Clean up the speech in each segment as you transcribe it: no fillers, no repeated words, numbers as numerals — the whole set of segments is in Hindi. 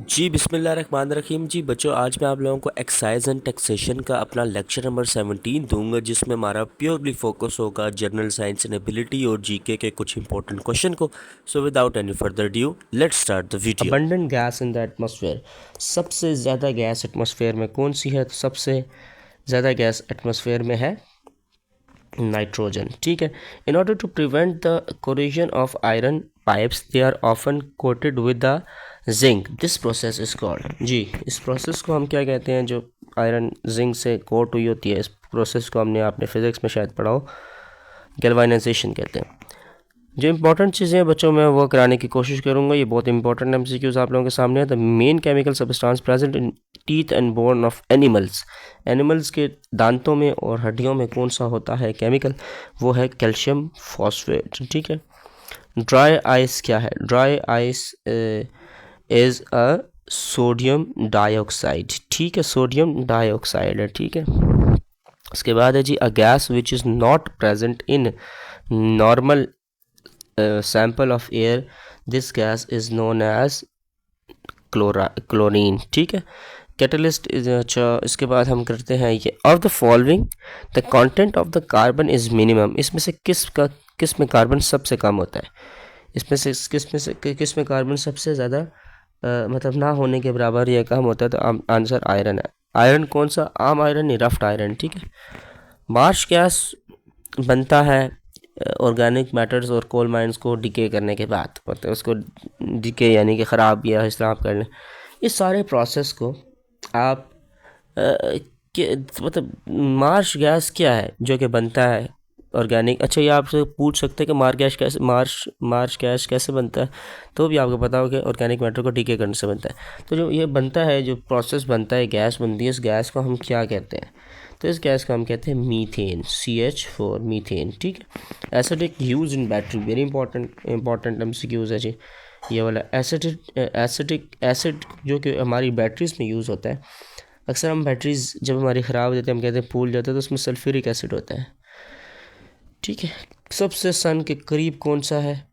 जी बिस्मिल्लाहिर्रहमानिर्रहीम। जी बच्चों, आज मैं आप लोगों को एक्साइज एंड टैक्सेशन का अपना लेक्चर नंबर 17 दूंगा, जिसमें हमारा प्योरली फोकस होगा जनरल साइंस एंड एबिलिटी और जीके के कुछ इंपॉर्टेंट क्वेश्चन को। So without any further due let's start the video. Abundant gas in the atmosphere, सबसे ज़्यादा गैस एटमॉस्फेयर में कौन सी है? तो सबसे ज़्यादा गैस एटमॉस्फेयर में है नाइट्रोजन। ठीक है। In order to prevent the corrosion of iron pipes they are often coated with the zinc, this process is called. जी, इस प्रोसेस को हम क्या कहते हैं? जो आयरन जिंक से कोट हुई होती है, इस प्रोसेस को हमने आपने फिजिक्स में शायद पढ़ा हो, गैल्वानाइजेशन कहते हैं। जो इंपॉर्टेंट चीज़ें हैं बच्चों, मैं वो कराने की कोशिश करूँगा। ये बहुत इंपॉर्टेंट एमसीक्यूज़ आप लोगों के सामने है। The main chemical substance present in teeth and bone of animals, animals के दांतों में और हड्डियों में कौन सा होता है केमिकल? वो है कैल्शियम फॉस्फेट। ठीक है। ड्राई आइस क्या है? Dry ice is a sodium dioxide. ठीक है, सोडियम डाइऑक्साइड है। ठीक है। उसके बाद है जी, a gas which is not present in normal sample of air, this gas is known as chlorine. ठीक है। कैटलिस्ट इज अच्छा। इसके बाद हम करते हैं ये, of the following the content of the carbon is minimum, इसमें से किस में कार्बन सबसे कम होता है? इसमें से किस में कार्बन सबसे ज़्यादा मतलब ना होने के बराबर या कम होता है? तो आंसर आयरन है। आयरन कौन सा? आम आयरन नहीं, रफ्ट आयरन। ठीक है। मार्श गैस बनता है ऑर्गेनिक मैटर्स और कोल माइंस को डिके करने के बाद, मतलब उसको डिके यानी कि ख़राब या इस्तेमाल करने, इस सारे प्रोसेस को आप मतलब मार्श गैस क्या है जो कि बनता है ऑर्गेनिक? अच्छा, ये आपसे पूछ सकते हैं कि मार्श गैस कैसे बनता है, तो भी आपको पता हो कि ऑर्गेनिक मैटर को डिके करने से बनता है। तो जो ये बनता है, जो प्रोसेस बनता है, गैस बनती है, इस गैस को हम क्या कहते हैं? तो इस गैस को हम कहते हैं मीथेन, CH4 मीथेन। ठीक है। Acidic use in battery, very important MCQs है जी ये वाला। एसिडिक एसिड जो कि हमारी बैटरीज में यूज़ होता है। अक्सर हम बैटरीज जब हमारी ख़राब हो जाती है, हम कहते हैं फूल जाते हैं, तो उसमें सल्फ्यूरिक एसिड होता है। ठीक है। सबसे सन के करीब कौन सा है?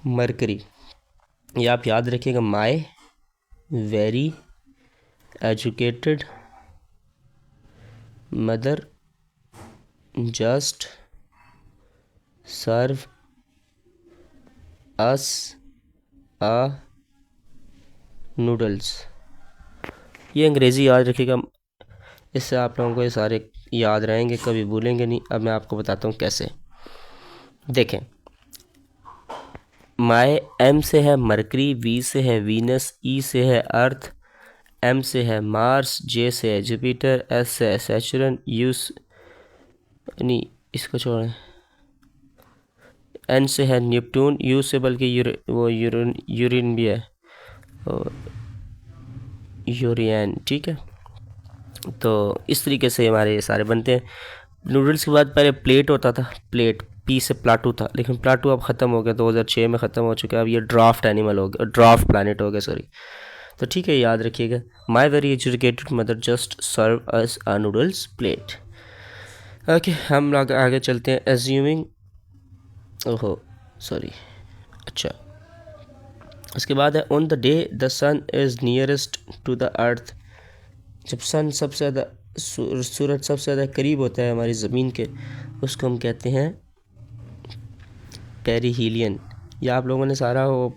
मरकरी। ये आप याद रखिएगा। My very educated mother just serve us a noodles. ये अंग्रेज़ी याद रखिएगा, इससे आप लोगों को ये सारे याद रहेंगे, कभी भूलेंगे नहीं। अब मैं आपको बताता हूँ कैसे। देखें, माई M से है मरकरी, V से है वीनस, E से है अर्थ, M से है मार्स, J से है जुपिटर, S से है सैचुरन, नहीं इसको छोड़ें, N से है नेपट्टून, U से बल्कि यूरेन भी है, यूरेन। ठीक है। तो इस तरीके से हमारे ये सारे बनते हैं। नूडल्स के बाद पहले प्लेट होता था, प्लेट पी से प्लाटू था, लेकिन प्लाटू अब ख़त्म हो गया, 2006 में ख़त्म हो चुका है। अब ये ड्राफ्ट एनिमल हो गया, ड्राफ्ट प्लानट हो गया, सॉरी। तो ठीक है, याद रखिएगा। My very educated mother just serve us a noodles plate. Okay, हम आगे चलते हैं। एज्यूमिंग, ओहो सॉरी, अच्छा। उसके बाद है, on the day the sun is nearest to the earth, जब सन सबसे ज़्यादा सूरज सबसे ज़्यादा करीब होता है हमारी ज़मीन के, उसको हम कहते हैं पेरीहीलियन। या आप लोगों ने सारा वो,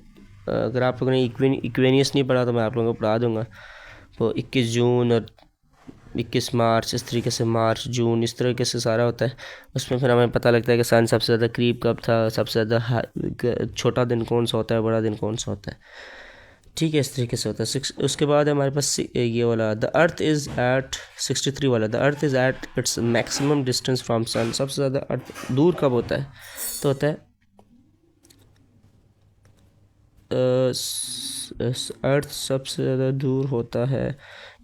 अगर आप लोगों ने इक्वेनियस नहीं पढ़ा तो मैं आप लोगों को पढ़ा दूंगा। वो 21 जून और 21 मार्च, इस तरीके से मार्च जून इस तरीके से सारा होता है। उसमें फिर हमें पता लगता है कि सन सबसे ज़्यादा करीब कब था, सबसे ज़्यादा छोटा दिन कौन सा होता है, बड़ा दिन कौन सा होता है। ठीक है, इस तरीके से होता है। उसके बाद हमारे पास ये वाला, द अर्थ इज़ एट 63 वाला, the earth is at its maximum distance from sun, सबसे ज़्यादा अर्थ दूर कब होता है? तो होता है अर्थ सबसे ज़्यादा दूर होता है,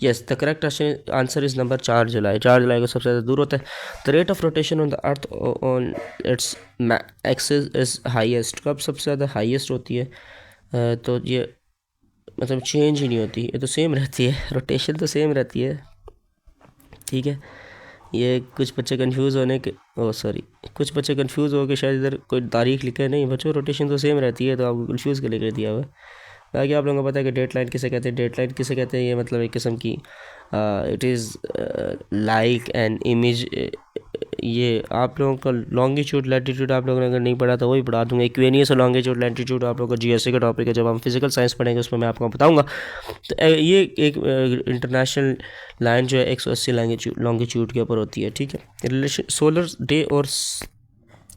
yes the correct answer is number 4 जुलाई। 4 जुलाई को सबसे ज़्यादा दूर होता है। The rate of rotation on the earth on its axis is highest, कब सबसे ज़्यादा हाईएस्ट होती है? तो ये मतलब चेंज ही नहीं होती, ये तो सेम रहती है, रोटेशन तो सेम रहती है। ठीक है। ये कुछ बच्चे कंफ्यूज होने के, ओ सॉरी, कुछ बच्चे कंफ्यूज हो के शायद इधर कोई तारीख लिखा है, नहीं बच्चों रोटेशन तो सेम रहती है, तो आपको कंफ्यूज के लिए कर दिया हुआ है। बाकी आप लोगों को पता है कि डेट लाइन किसे कहते हैं, डेट लाइन किसे कहते हैं, ये मतलब एक किस्म की it is like an image. ये आप लोगों का लॉन्गिट्यूड लैटिट्यूड आप लोगों ने अगर नहीं पढ़ा तो वही पढ़ा दूंगा। इक्वेनियस और लॉन्गिट्यूड लैटिट्यूड आप लोगों का जीएसए का टॉपिक है, जब हम फिजिकल साइंस पढ़ेंगे उसमें मैं आपको बताऊंगा। तो ये एक इंटरनेशनल लाइन जो है 180 लॉन्गिट्यूड के ऊपर होती है, ठीक है। रिलेशन सोलर डे और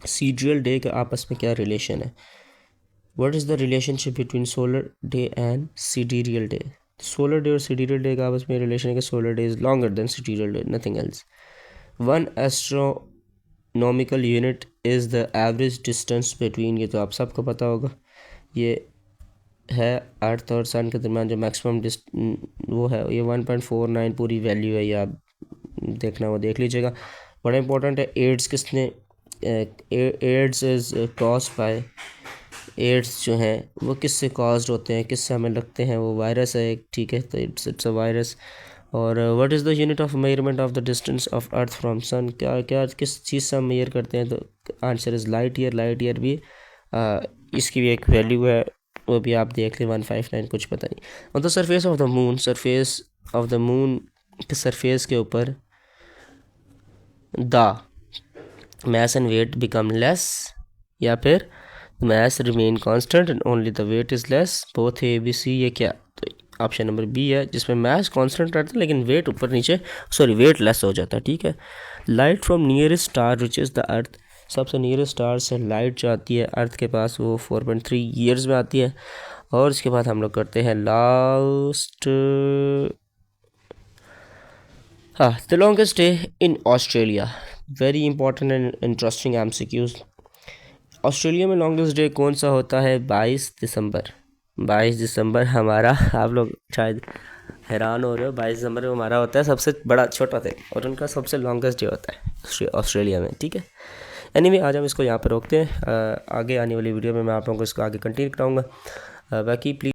सीड्रियल डे का आपस में क्या रिलेशन है? What is the relationship between solar day and sidereal day? Solar day और सिडीरियल डे का आपस में रिलेशन है कि solar day is longer than sidereal day, nothing else. One astronomical unit is the average distance between, ये तो आप सबको पता होगा, ये है अर्थ और सन के दरमियान जो मैक्सिमम वो है, ये 1.49 पूरी वैल्यू है, ये आप देखना वो देख लीजिएगा, बड़ा इंपॉर्टेंट है। एड्स किसने, AIDS is caused by, AIDS जो हैं वो किससे कॉज्ड होते हैं, किससे हमें लगते हैं, वो वायरस है एक, ठीक है, तो इट्स अ वायरस। और what is the unit of measurement of the distance of earth from sun, क्या क्या किस चीज़ से हम मेजर करते हैं, तो answer is light year. Light year भी इसकी भी एक वैल्यू है, वो भी आप देख लें, 159 कुछ पता नहीं। On the surface of the moon, surface of the moon के सरफेस के ऊपर the mass and weight become less, या फिर mass remain constant and only the weight is less, both A B C, ये क्या? तो ऑप्शन नंबर बी है, जिसमें mass constant रहता है लेकिन weight ऊपर नीचे weight less हो जाता है, ठीक है। Light from nearest star reaches the earth, सबसे नियरेस्ट स्टार से लाइट जो आती है अर्थ के पास वो 4.3 ईयर्स में आती है। और इसके बाद हम लोग करते हैं लास्ट, हाँ, the longest day in Australia, very important and interesting MCQs। Australia में लॉन्गेस्ट डे कौन सा होता है? 22 दिसंबर। 22 दिसंबर हमारा, आप लोग शायद हैरान हो रहे हो, 22 दिसंबर में हमारा होता है सबसे बड़ा छोटा दिन, और उनका सबसे लॉन्गेस्ट डे होता है ऑस्ट्रेलिया में, ठीक है। एनीवे आज हम इसको यहाँ पर रोकते हैं, आगे आने वाली वीडियो में मैं आप लोगों को इसको आगे कंटिन्यू कराऊँगा। बाकी प्लीज़